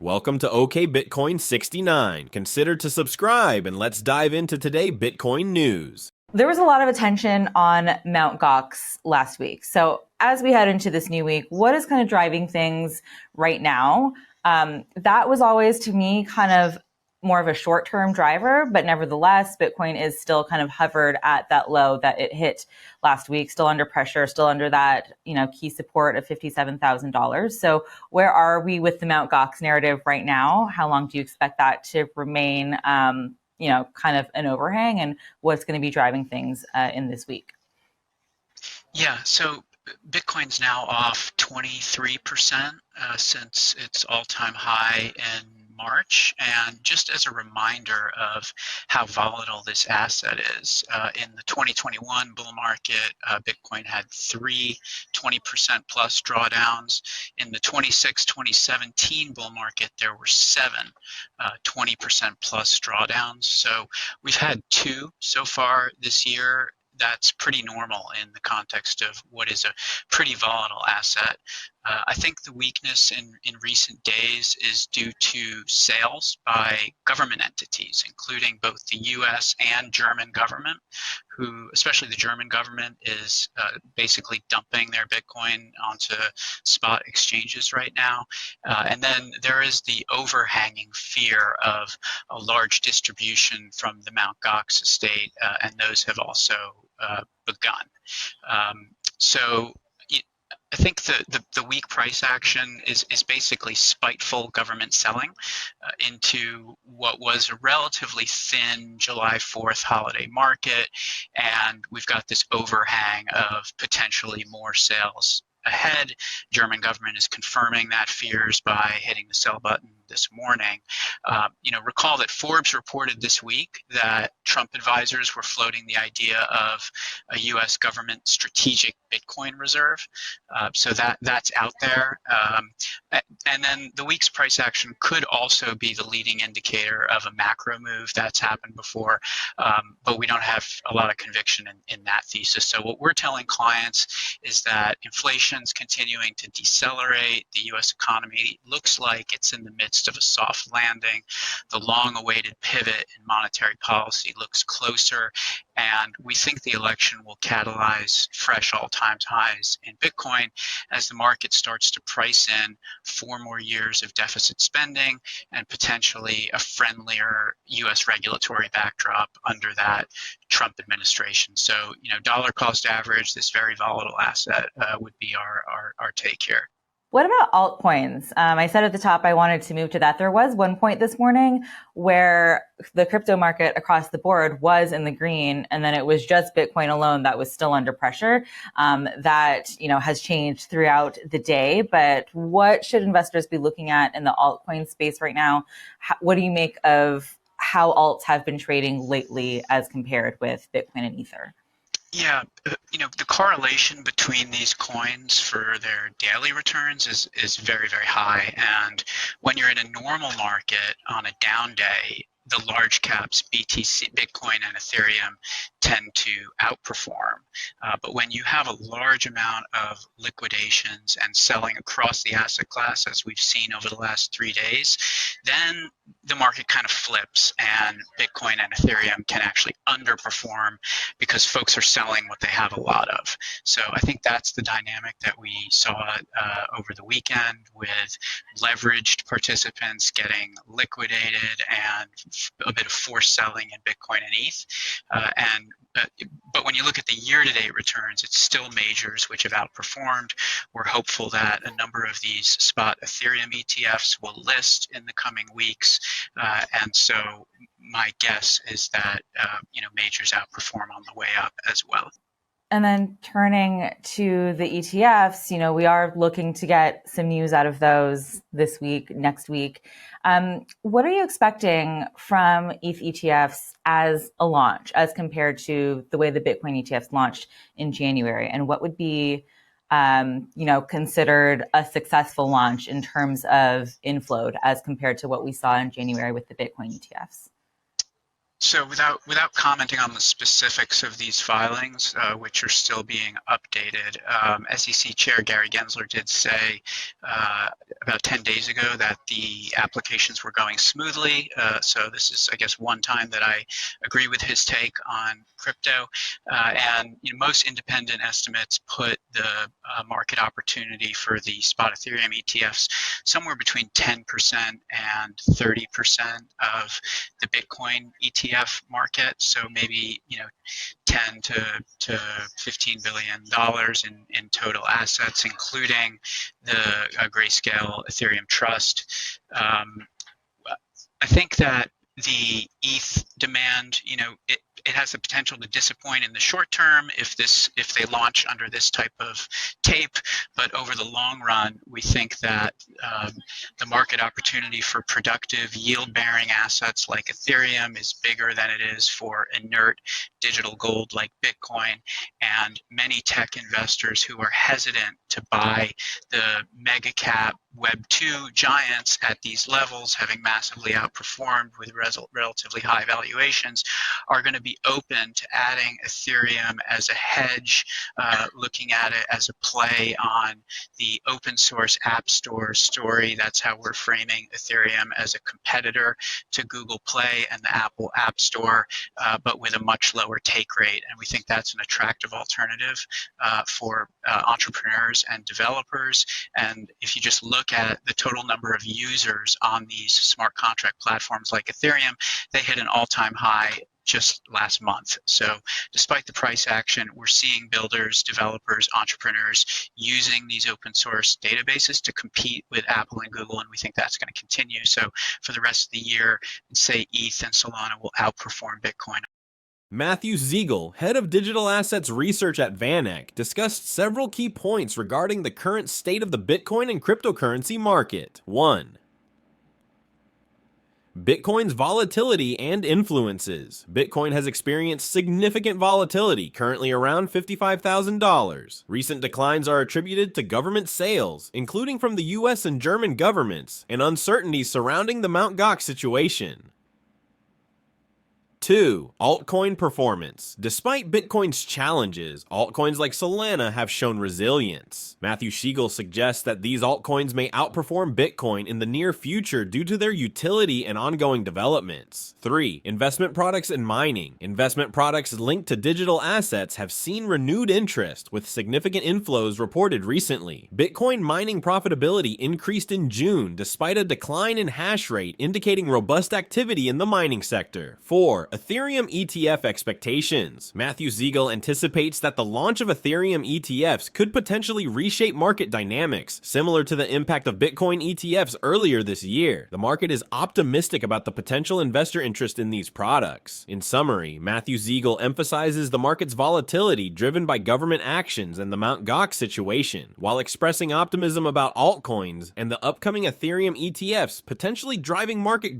Welcome to OK Bitcoin 69. Consider to subscribe and let's dive into today Bitcoin news. There was a lot of attention on Mt.Gox last week. So as we head into this new week, what is kind of driving things right now? That was always, to me, kind of more of a short-term driver, but nevertheless, Bitcoin is still kind of hovered at that low that it hit last week, still under pressure, still under that, key support of $57,000. So where are we with the Mt.Gox narrative right now? How long do you expect that to remain, kind of an overhang, and what's going to be driving things in this week? Yeah, so Bitcoin's now off 23% since its all-time high in March. And just as a reminder of how volatile this asset is, in the 2021 bull market, Bitcoin had three 20% plus drawdowns. In the 2017 bull market, there were seven 20% plus drawdowns. So we've had two so far this year. That's pretty normal in the context of what is a pretty volatile asset. I think the weakness in recent days is due to sales by government entities, including both the US and German government, who, especially the German government, is basically dumping their Bitcoin onto spot exchanges right now. And then there is the overhanging fear of a large distribution from the Mt.Gox estate, and those have also begun. So I think the weak price action is basically spiteful government selling into what was a relatively thin July 4th holiday market, and we've got this overhang of potentially more sales ahead. German government is confirming that fears by hitting the sell button this morning. Recall that Forbes reported this week that Trump advisors were floating the idea of a U.S. government strategic Bitcoin reserve. So that's out there. And then the week's price action could also be the leading indicator of a macro move. That's happened before, but we don't have a lot of conviction in that thesis. So what we're telling clients is that inflation's continuing to decelerate. The U.S. economy looks like it's in the midst of a soft landing. The long-awaited pivot in monetary policy looks closer, and we think the election will catalyze fresh all-time highs in Bitcoin as the market starts to price in 4 more years of deficit spending and potentially a friendlier U.S. regulatory backdrop under that Trump administration. So, dollar cost average, this very volatile asset would be our take here. What about altcoins? I said at the top I wanted to move to that. There was one point this morning where the crypto market across the board was in the green, and then it was just Bitcoin alone that was still under pressure. That has changed throughout the day. But what should investors be looking at in the altcoin space right now? What do you make of how alts have been trading lately as compared with Bitcoin and Ether? Yeah, the correlation between these coins for their daily returns is very, very high. And when you're in a normal market on a down day, the large caps, BTC, Bitcoin, and Ethereum tend to outperform. But when you have a large amount of liquidations and selling across the asset class, as we've seen over the last 3 days, then the market kind of flips and Bitcoin and Ethereum can actually underperform because folks are selling what they have a lot of. So I think that's the dynamic that we saw over the weekend, with leveraged participants getting liquidated and a bit of forced selling in Bitcoin and ETH. But when you look at the year-to-date returns, it's still majors which have outperformed. We're hopeful that a number of these spot Ethereum ETFs will list in the coming weeks. And so my guess is that majors outperform on the way up as well. And then turning to the ETFs, we are looking to get some news out of those this week, next week. What are you expecting from ETH ETFs as a launch, as compared to the way the Bitcoin ETFs launched in January? And what would be, considered a successful launch in terms of inflow as compared to what we saw in January with the Bitcoin ETFs? So without commenting on the specifics of these filings, which are still being updated, SEC Chair Gary Gensler did say about 10 days ago that the applications were going smoothly. So this is, I guess, one time that I agree with his take on crypto. And most independent estimates put the market opportunity for the spot Ethereum ETFs somewhere between 10% and 30% of the Bitcoin ETF market. So maybe 10 to $15 billion in total assets, including the Grayscale Ethereum Trust. I think that the ETH demand, it has the potential to disappoint in the short term if they launch under this type of tape, but over the long run, we think that the market opportunity for productive yield-bearing assets like Ethereum is bigger than it is for inert digital gold like Bitcoin, and many tech investors who are hesitant to buy the mega cap Web 2 giants at these levels, having massively outperformed with relatively high valuations, are going to be open to adding Ethereum as a hedge, looking at it as a play on the open source app store story. That's how we're framing Ethereum, as a competitor to Google Play and the Apple App Store, but with a much lower take rate. And we think that's an attractive alternative for entrepreneurs and developers. And if you just look at the total number of users on these smart contract platforms like Ethereum, they hit an all-time high just last month. So despite the price action, we're seeing builders, developers, entrepreneurs using these open source databases to compete with Apple and Google, and we think that's going to continue. So for the rest of the year, I'd say ETH and Solana will outperform Bitcoin. Matthew Sigel, head of digital assets research at VanEck, discussed several key points regarding the current state of the Bitcoin and cryptocurrency market. 1. Bitcoin's volatility and influences. Bitcoin has experienced significant volatility, currently around $55,000. Recent declines are attributed to government sales, including from the US and German governments, and uncertainties surrounding the Mt.Gox situation. 2. Altcoin performance. Despite Bitcoin's challenges, altcoins like Solana have shown resilience. Matthew Sigel suggests that these altcoins may outperform Bitcoin in the near future due to their utility and ongoing developments. 3. Investment products and mining. Investment products linked to digital assets have seen renewed interest, with significant inflows reported recently. Bitcoin mining profitability increased in June despite a decline in hash rate, indicating robust activity in the mining sector. 4. Ethereum ETF expectations. Matthew Sigel anticipates that the launch of Ethereum ETFs could potentially reshape market dynamics, similar to the impact of Bitcoin ETFs earlier this year. The market is optimistic about the potential investor interest in these products. In summary, Matthew Sigel emphasizes the market's volatility driven by government actions and the Mt.Gox situation, while expressing optimism about altcoins and the upcoming Ethereum ETFs potentially driving market